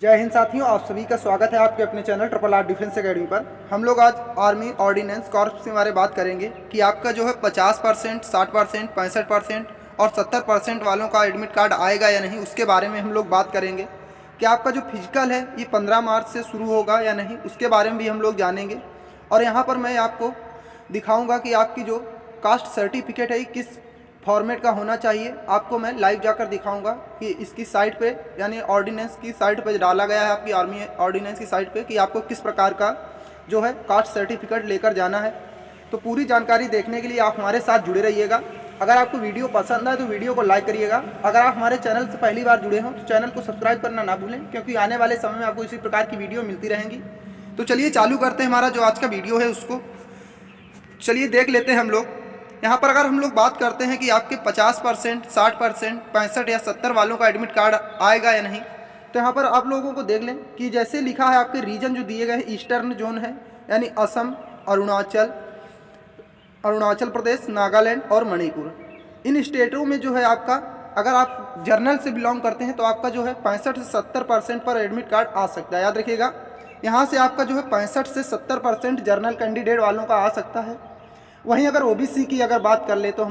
जय हिंद साथियों, आप सभी का स्वागत है आपके अपने चैनल RRR डिफेंस एकेडमी पर। हम लोग आज आर्मी ऑर्डिनेंस कॉर्प्स के बारे में बात करेंगे कि आपका जो है 50%, 60%, 65% और 70% वालों का एडमिट कार्ड आएगा या नहीं, उसके बारे में हम लोग बात करेंगे। कि आपका जो फिजिकल है ये 15 मार्च से शुरू होगा या नहीं, उसके बारे में भी हम लोग जानेंगे। और यहाँ पर मैं आपको दिखाऊँगा कि आपकी जो कास्ट सर्टिफिकेट है किस फॉर्मेट का होना चाहिए। आपको मैं लाइव जाकर दिखाऊंगा कि इसकी साइट पे यानी ऑर्डिनेंस की साइट पे डाला गया है, आपकी आर्मी ऑर्डिनेंस की साइट पे, कि आपको किस प्रकार का जो है कास्ट सर्टिफिकेट लेकर जाना है। तो पूरी जानकारी देखने के लिए आप हमारे साथ जुड़े रहिएगा। अगर आपको वीडियो पसंद आए तो वीडियो को लाइक करिएगा। अगर आप हमारे चैनल से पहली बार जुड़े हों तो चैनल को सब्सक्राइब करना ना भूलें, क्योंकि आने वाले समय में आपको इसी प्रकार की वीडियो मिलती रहेंगी। तो चलिए चालू करते हैं हमारा जो आज का वीडियो है उसको। चलिए देख लेते हैं हम लोग। यहाँ पर अगर हम लोग बात करते हैं कि आपके 50%, 60%, 65 या 70 वालों का एडमिट कार्ड आएगा या नहीं, तो यहाँ पर आप लोगों को देख लें कि जैसे लिखा है आपके रीजन जो दिए गए हैं, ईस्टर्न जोन है यानी असम, अरुणाचल प्रदेश, नागालैंड और मणिपुर। इन स्टेटों में जो है आपका, अगर आप जर्नल से बिलोंग करते हैं तो आपका जो है 65 से 70% पर एडमिट कार्ड आ सकता है। याद रखिएगा, यहाँ से आपका जो है 65 से 70% जर्नल कैंडिडेट वालों का आ सकता है। वहीं अगर ओबीसी की अगर बात कर ले तो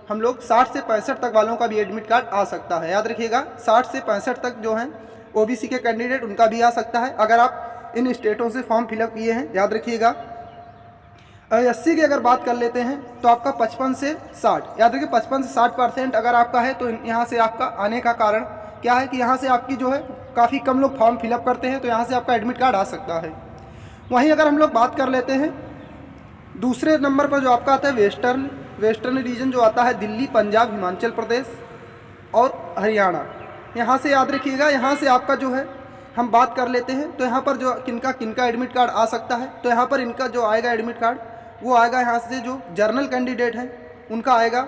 हम लोग 60 से 65 तक वालों का भी एडमिट कार्ड आ सकता है। याद रखिएगा, 60 से 65 तक जो हैं ओबीसी के कैंडिडेट उनका भी आ सकता है, अगर आप इन स्टेटों से फॉर्म फिलअप किए हैं। याद रखिएगा, एससी की अगर बात कर लेते हैं तो आपका 55 से 60, याद रखिए 55 से 60% अगर आपका है तो यहाँ से आपका आने का कारण क्या है कि यहाँ से आपकी जो है काफ़ी कम लोग फॉर्म फिलअप करते हैं, तो यहाँ से आपका एडमिट कार्ड आ सकता है। वहीं अगर हम लोग बात कर लेते हैं दूसरे नंबर पर जो आपका आता है वेस्टर्न रीजन जो आता है दिल्ली, पंजाब, हिमाचल प्रदेश और हरियाणा। यहाँ से याद रखिएगा, यहाँ से आपका जो है हम बात कर लेते हैं तो यहाँ पर जो किनका एडमिट कार्ड आ सकता है, तो यहाँ पर इनका जो आएगा एडमिट कार्ड वो आएगा यहाँ से जो जर्नल कैंडिडेट हैं उनका आएगा,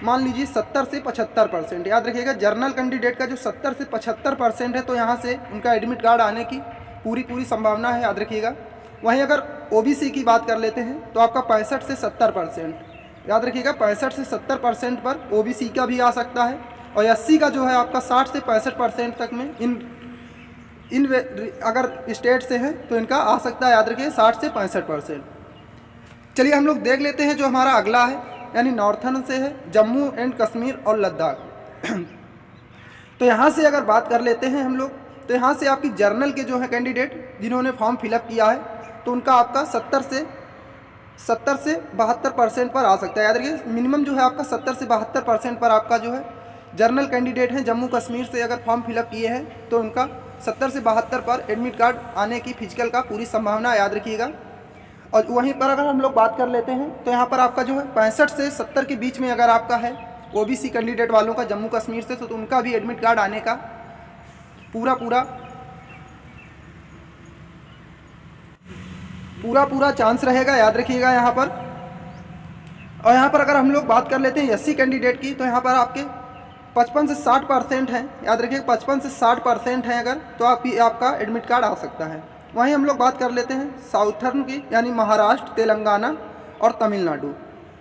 मान लीजिए 70 से 75%। याद रखिएगा, जर्नल कैंडिडेट का जो 70 से 75% है तो यहाँ से उनका एडमिट कार्ड आने की पूरी संभावना है। याद रखिएगा। वहीं अगर ओबीसी की बात कर लेते हैं तो आपका 65 से 70%, याद रखिएगा 65 से 70% पर ओबीसी का भी आ सकता है। और एससी का जो है आपका 60 से 65% तक में इन अगर स्टेट से है तो इनका आ सकता है। याद रखिए 60 से 65%। चलिए हम लोग देख लेते हैं जो हमारा अगला है, यानी नॉर्थर्न से है जम्मू एंड कश्मीर और लद्दाख। तो यहाँ से अगर बात कर लेते हैं हम लोग, तो यहाँ से आपकी जर्नल के जो है कैंडिडेट जिन्होंने फॉर्म फिलअप किया है तो उनका आपका 70 से 72% पर आ सकता है। याद रखिए, मिनिमम जो है आपका 70 से 72% पर आपका जो है जर्नल कैंडिडेट हैं जम्मू कश्मीर से अगर फॉर्म फिलअप किए हैं तो उनका 70 से 72 पर एडमिट कार्ड आने की फिजिकल का पूरी संभावना। याद रखिएगा। और वहीं पर अगर हम लोग बात कर लेते हैं तो यहाँ पर आपका जो है 65 से 70 के बीच में अगर आपका है ओबीसी कैंडिडेट वालों का जम्मू कश्मीर से, तो उनका भी एडमिट कार्ड आने का पूरा चांस रहेगा। याद रखिएगा यहाँ पर। और यहाँ पर अगर हम लोग बात कर लेते हैं एससी कैंडिडेट की, तो यहाँ पर आपके 55 से 60% हैं। याद रखिए 55 से 60% हैं अगर, तो आपका एडमिट कार्ड आ सकता है। वहीं हम लोग बात कर लेते हैं साउथर्न की, यानी महाराष्ट्र, तेलंगाना और तमिलनाडु।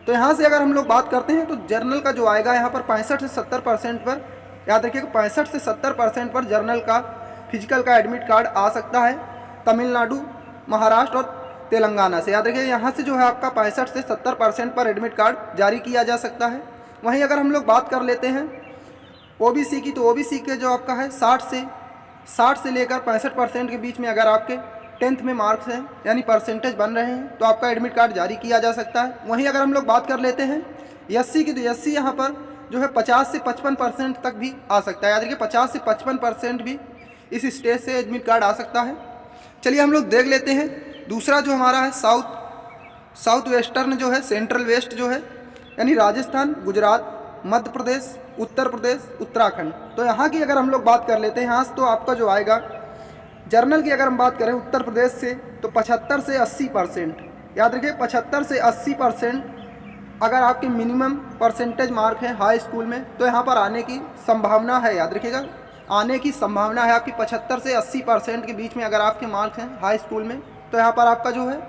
तो यहाँ से अगर हम लोग बात करते हैं तो जर्नल का जो आएगा यहाँ पर 65 से 70% पर, याद रखिए 65 से 70% पर जर्नल का फिजिकल का एडमिट कार्ड आ सकता है तमिलनाडु, महाराष्ट्र और तेलंगाना से। याद रखिए, यहाँ से जो है आपका 65 से 70% पर एडमिट कार्ड जारी किया जा सकता है। वहीं अगर हम लोग बात कर लेते हैं ओबीसी की, तो ओबीसी के जो आपका है 60 से लेकर 65% के बीच में अगर आपके 10th में मार्क्स हैं यानी परसेंटेज बन रहे हैं तो आपका एडमिट कार्ड जारी किया जा सकता है। वहीं अगर हम लोग बात कर लेते हैं एससी की, तो एससी यहाँ पर जो है 50 से 55% तक भी आ सकता है। याद रखिए 50 से 55% भी इस स्टेज से एडमिट कार्ड आ सकता है। चलिए हम लोग देख लेते हैं दूसरा जो हमारा है साउथ वेस्टर्न जो है, सेंट्रल वेस्ट जो है, यानी राजस्थान, गुजरात, मध्य प्रदेश, उत्तर प्रदेश, उत्तराखंड। तो यहाँ की अगर हम लोग बात कर लेते हैं, यहाँ से तो आपका जो आएगा जर्नल की अगर हम बात करें उत्तर प्रदेश से तो 75 से 80%। याद रखिए 75 से 80% अगर आपके मिनिमम परसेंटेज मार्क है हाई स्कूल में तो यहाँ पर आने की संभावना है। याद रखिएगा, आने की संभावना है आपकी 75 से 80% के बीच में अगर आपके मार्क्स हैं हाई स्कूल में, तो यहाँ पर आपका जो है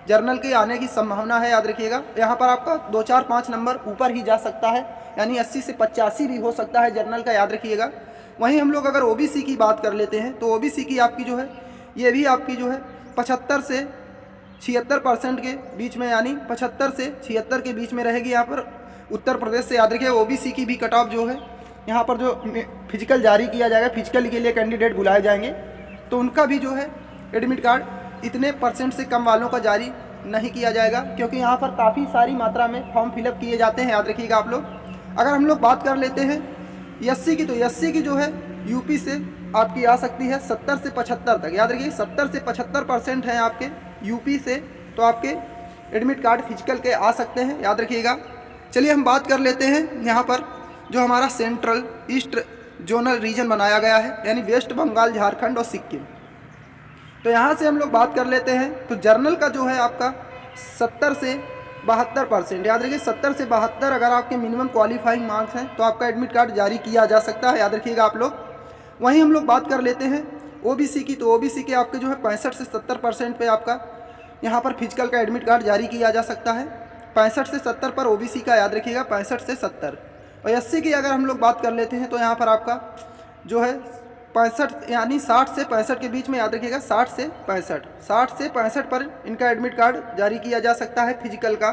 जर्नल के आने की संभावना है। याद रखिएगा, यहाँ पर आपका 2, 4, 5 नंबर ऊपर ही जा सकता है, यानी 80 से 85 भी हो सकता है जर्नल का। याद रखिएगा, वहीं हम लोग अगर ओबीसी की बात कर लेते हैं तो ओबीसी की आपकी जो है ये भी आपकी जो है 75 से 76% के बीच में, यानी 75 से 76 के बीच में रहेगी यहाँ पर उत्तर प्रदेश से। याद रखिए ओबीसी की भी कट ऑफ जो है यहाँ पर जो फिजिकल जारी किया जाएगा, फिजिकल के लिए कैंडिडेट बुलाए जाएंगे तो उनका भी जो है एडमिट कार्ड इतने परसेंट से कम वालों का जारी नहीं किया जाएगा, क्योंकि यहाँ पर काफ़ी सारी मात्रा में फॉर्म फिलअप किए जाते हैं। याद रखिएगा आप लोग। अगर हम लोग बात कर लेते हैं एससी की, तो एससी की जो है यूपी से आपकी आ सकती है 70 से 75 तक। याद रखिए 70 से 75% हैं आपके यूपी से, तो आपके एडमिट कार्ड फिजिकल के आ सकते हैं। याद रखिएगा। चलिए हम बात कर लेते हैं यहाँ पर जो हमारा सेंट्रल ईस्ट जोनल रीजन बनाया गया है, यानी वेस्ट बंगाल, झारखंड और सिक्किम। तो यहाँ से हम लोग बात कर लेते हैं तो जर्नल का जो है आपका 70 से 72%। याद रखिए 70 से 72 अगर आपके मिनिमम क्वालिफाइंग मार्क्स हैं तो आपका एडमिट कार्ड जारी किया जा सकता है। याद रखिएगा आप लोग। वहीं हम लोग बात कर लेते हैं ओबीसी की, तो ओबीसी के आपके जो है 65 से 70% पे आपका यहाँ पर फिजिकल का एडमिट कार्ड जारी किया जा सकता है। 65 से 70 पर ओबीसी का, याद रखिएगा 65 से 70। और एससी की अगर हम लोग बात कर लेते हैं तो यहाँ पर आपका जो है 65 यानी 60 से 65 के बीच में। याद रखिएगा 60 से 65 पर इनका एडमिट कार्ड जारी किया जा सकता है फिजिकल का।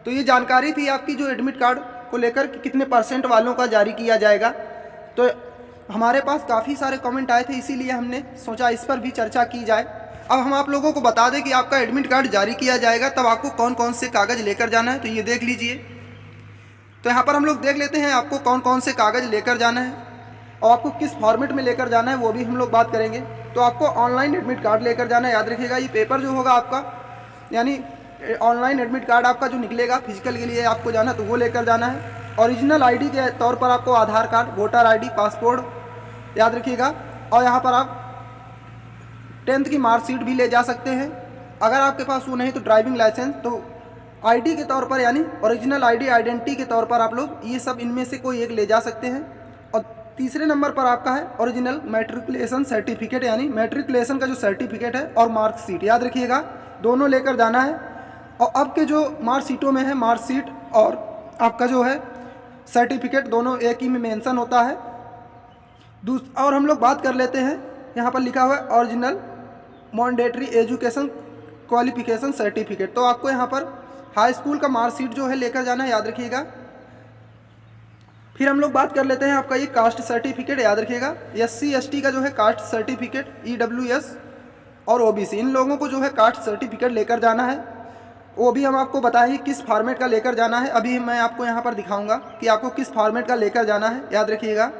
तो ये जानकारी थी आपकी जो एडमिट कार्ड को लेकर कि कितने परसेंट वालों का जारी किया जाएगा। तो हमारे पास काफ़ी सारे कमेंट आए थे, इसीलिए हमने सोचा इस पर भी चर्चा की जाए। अब हम आप लोगों को बता दें कि आपका एडमिट कार्ड जारी किया जाएगा तब आपको कौन कौन से कागज़ लेकर जाना है, तो ये देख लीजिए। तो यहाँ पर हम लोग देख लेते हैं आपको कौन कौन से कागज़ लेकर जाना है और आपको किस फॉर्मेट में लेकर जाना है वो भी हम लोग बात करेंगे। तो आपको ऑनलाइन एडमिट कार्ड लेकर जाना है। याद रखिएगा ये पेपर जो होगा आपका, यानी ऑनलाइन एडमिट कार्ड आपका जो निकलेगा फिजिकल के लिए आपको जाना तो वो लेकर जाना है। ओरिजिनल आईडी के तौर पर आपको आधार कार्ड, वोटर आईडी, पासपोर्ट, याद रखिएगा। और यहाँ पर आप 10th की मार्कशीट भी ले जा सकते हैं। अगर आपके पास वो नहीं तो ड्राइविंग लाइसेंस, तो आईडी के तौर पर यानी ओरिजिनल आईडी, आइडेंटिटी के तौर पर आप लोग ये सब इनमें से कोई एक ले जा सकते हैं। और तीसरे नंबर पर आपका है ओरिजिनल मैट्रिकुलेशन सर्टिफिकेट, यानी मैट्रिकुलेशन का जो सर्टिफिकेट है और मार्कशीट। याद रखिएगा दोनों लेकर जाना है। और अब के जो मार्कशीटों में है, मार्कशीट और आपका जो है सर्टिफिकेट दोनों एक ही में मेंशन होता है। और हम लोग बात कर लेते हैं, यहाँ पर लिखा हुआ है original mandatory education qualification certificate. तो आपको यहाँ पर हाई स्कूल का मार्कशीट जो है लेकर जाना है। याद रखिएगा। फिर हम लोग बात कर लेते हैं आपका ये कास्ट सर्टिफिकेट। याद रखिएगा एससी एसटी का जो है कास्ट सर्टिफिकेट, ईडब्ल्यूएस और ओबीसी, इन लोगों को जो है कास्ट सर्टिफिकेट लेकर जाना है। वो भी हम आपको बताएंगे किस फॉर्मेट का लेकर जाना है। अभी मैं आपको यहाँ पर दिखाऊंगा कि आपको किस फॉर्मेट का लेकर जाना है। याद रखिएगा।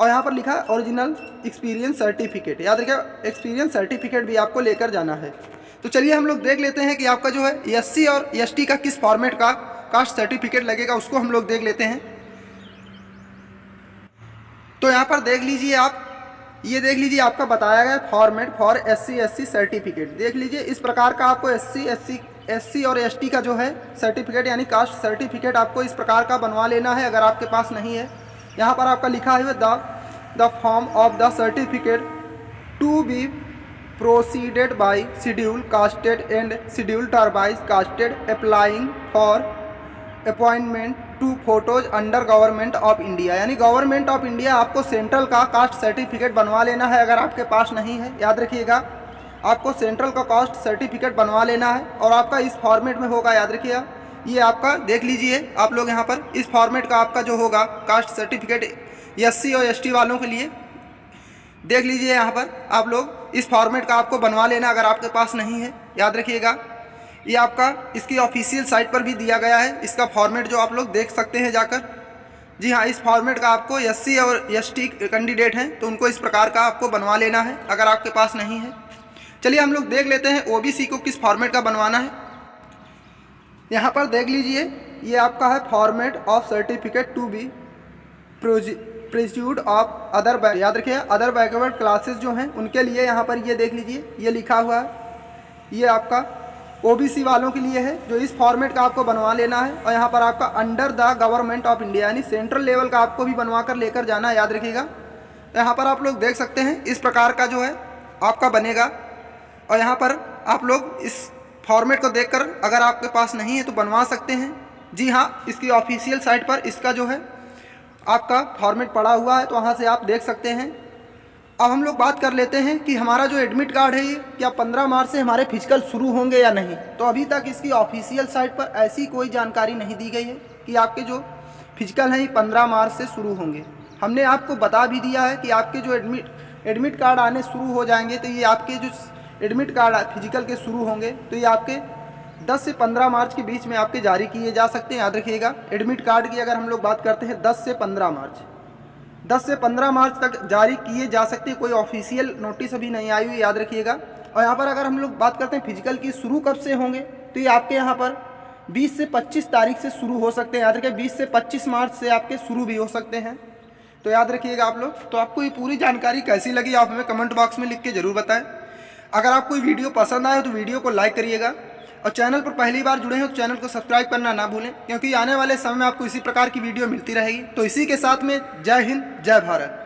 और यहाँ पर लिखा है ओरिजिनल एक्सपीरियंस सर्टिफिकेट। याद रखिएगा एक्सपीरियंस सर्टिफिकेट भी आपको लेकर जाना है। तो चलिए हम लोग देख लेते हैं कि आपका जो है एससी और एसटी का किस फॉर्मेट का कास्ट सर्टिफिकेट लगेगा, उसको हम लोग देख लेते हैं। तो यहाँ पर देख लीजिए आप, ये देख लीजिए आपका बताया गया format for SC SC certificate. देख लीजिए इस प्रकार का आपको एससी और एसटी का जो है सर्टिफिकेट यानी कास्ट सर्टिफिकेट आपको इस प्रकार का बनवा लेना है अगर आपके पास नहीं है। यहाँ पर आपका लिखा है the form of the certificate to be proceeded by schedule casted and schedule tribes casted applying for appointment to posts under government of India. यानी गवर्नमेंट ऑफ इंडिया आपको सेंट्रल का कास्ट सर्टिफिकेट बनवा लेना है अगर आपके पास नहीं है। याद रखिएगा आपको सेंट्रल का कास्ट सर्टिफिकेट बनवा लेना है और आपका इस फॉर्मेट में होगा। याद रखिएगा ये आपका देख लीजिए आप लोग यहाँ पर इस फॉर्मेट का आपका जो होगा कास्ट सर्टिफिकेट एससी और एसटी वालों के लिए देख लीजिए यहाँ पर आप लोग इस फॉर्मेट का आपको बनवा लेना अगर आपके पास नहीं है। याद रखिएगा ये आपका इसकी ऑफिशियल साइट पर भी दिया गया है, इसका फॉर्मेट जो आप लोग देख सकते हैं जाकर। जी हाँ, इस फॉर्मेट का आपको एससी और एसटी कैंडिडेट हैं तो उनको इस प्रकार का आपको बनवा लेना है अगर आपके पास नहीं है। चलिए हम लोग देख लेते हैं ओबीसी को किस फॉर्मेट का बनवाना है। यहाँ पर देख लीजिए ये आपका है format of certificate to be produced of other back. याद रखिए अदर बैकवर्ड क्लासेस जो हैं उनके लिए यहाँ पर ये देख लीजिए ये लिखा हुआ है, ये आपका ओबीसी वालों के लिए है जो इस फॉर्मेट का आपको बनवा लेना है। और यहाँ पर आपका under the government of India यानी सेंट्रल लेवल का आपको भी बनवा कर लेकर जाना है। याद रखिएगा यहाँ पर आप लोग देख सकते हैं इस प्रकार का जो है आपका बनेगा। और यहाँ पर आप लोग इस फॉर्मेट को देखकर अगर आपके पास नहीं है तो बनवा सकते हैं। जी हाँ, इसकी ऑफिशियल साइट पर इसका जो है आपका फॉर्मेट पड़ा हुआ है, तो वहाँ से आप देख सकते हैं। अब हम लोग बात कर लेते हैं कि हमारा जो एडमिट कार्ड है ये क्या 15 मार्च से हमारे फिजिकल शुरू होंगे या नहीं। तो अभी तक इसकी ऑफिशियल साइट पर ऐसी कोई जानकारी नहीं दी गई है कि आपके जो फिजिकल हैं ये 15 मार्च से शुरू होंगे। हमने आपको बता भी दिया है कि आपके जो एडमिट कार्ड आने शुरू हो जाएंगे, तो ये आपके जो एडमिट कार्ड फिजिकल के शुरू होंगे तो ये आपके 10 से 15 मार्च के बीच में आपके जारी किए जा सकते हैं। याद रखिएगा, एडमिट कार्ड की अगर हम लोग बात करते हैं 10 से 15 मार्च तक जारी किए जा सकते हैं। कोई ऑफिशियल नोटिस अभी नहीं आई हुई, याद रखिएगा। और यहाँ पर अगर हम लोग बात करते हैं फिजिकल की शुरू कब से होंगे, तो ये आपके यहाँ पर 20 से 25 तारीख से शुरू हो सकते हैं। याद रखिए 20 से 25 मार्च से आपके शुरू भी हो सकते हैं, तो याद रखिएगा आप लोग। तो आपको ये पूरी जानकारी कैसी लगी आप हमें कमेंट बॉक्स में लिख के ज़रूर बताएं। अगर आपको ये वीडियो पसंद आए तो वीडियो को लाइक करिएगा, और चैनल पर पहली बार जुड़े हो तो चैनल को सब्सक्राइब करना ना भूलें, क्योंकि आने वाले समय में आपको इसी प्रकार की वीडियो मिलती रहेगी। तो इसी के साथ में जय हिंद, जय भारत।